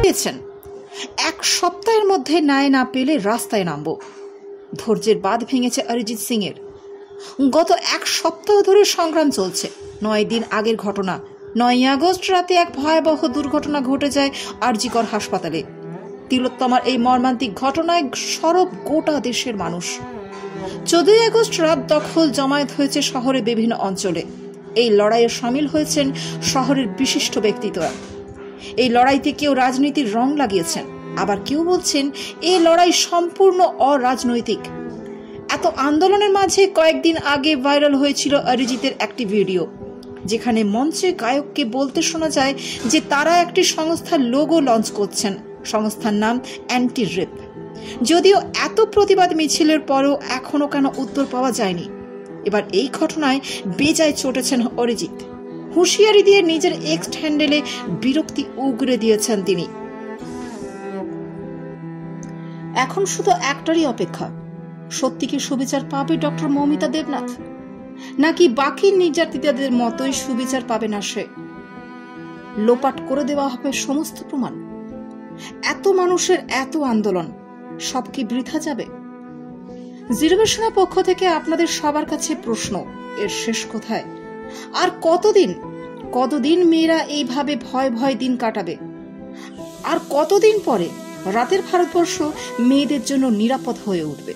দিয়েছেন। এক সপ্তাহের মধ্যে ন্যায় না পেলে রাস্তায় নামব। ধৈর্যের বাঁধ ভেঙেছে অরিজিৎ সিং এর। গত এক সপ্তাহ ধরে সংগ্রাম চলছে। 9 দিন আগের ঘটনা, 9ই আগস্ট রাতে এক ভয়াবহ দুর্ঘটনা ঘটে যায় আরজিকর হাসপাতালে। তিলোত্তমার এই মর্মান্তিক ঘটনায় সরব গোটা দেশের মানুষ। 14ই আগস্ট রাত দখল জমায়েত হয়েছে শহরের বিভিন্ন অঞ্চলে। এই লড়াইয়ে সামিল হয়েছেন শহরের বিশিষ্ট ব্যক্তিত্বরা। এই লড়াইতে কেউ রাজনীতির রং লাগিয়েছেন, আবার কেউ বলছেন এই লড়াই সম্পূর্ণ অরাজনৈতিক। এত আন্দোলনের মাঝে কয়েকদিন আগে ভাইরাল হয়েছিল অরিজিতের একটি ভিডিও, যেখানে মঞ্চে গায়ককে বলতে শোনা যায় যে তারা একটি সংস্থার লোগো লঞ্চ করছেন। সংস্থার নাম অ্যান্টি রেপ। যদিও এত প্রতিবাদ মিছিলের পরেও এখনো কেন উত্তর পাওয়া যায়নি। এবার এই ঘটনায় বেজায় চটেছেন অরিজিৎ। হুঁশিয়ারি দিয়ে নিজের এক্স হ্যান্ডেলে বিরক্তি উগরে দিয়েছেন তিনি। এখন শুধু একটারই অপেক্ষা, সত্যি কি সুবিচার পাবে ডক্টর মৌমিতা দেবনাথ, নাকি বাকি নির্যাতিতদের মতোই সুবিচার পাবে না সে? লোপাট করে দেওয়া হবে সমস্ত প্রমাণ? এত মানুষের এত আন্দোলন, সব কি বৃথা যাবে? জিরোবেশনের পক্ষ থেকে আপনাদের সবার কাছে প্রশ্ন, এর শেষ কোথায়? আর কতদিন মেয়েরা এইভাবে ভয় ভয় দিন কাটাবে? আর কতদিন পরে রাতের ভারতবর্ষ মেয়েদের জন্য নিরাপদ হয়ে উঠবে?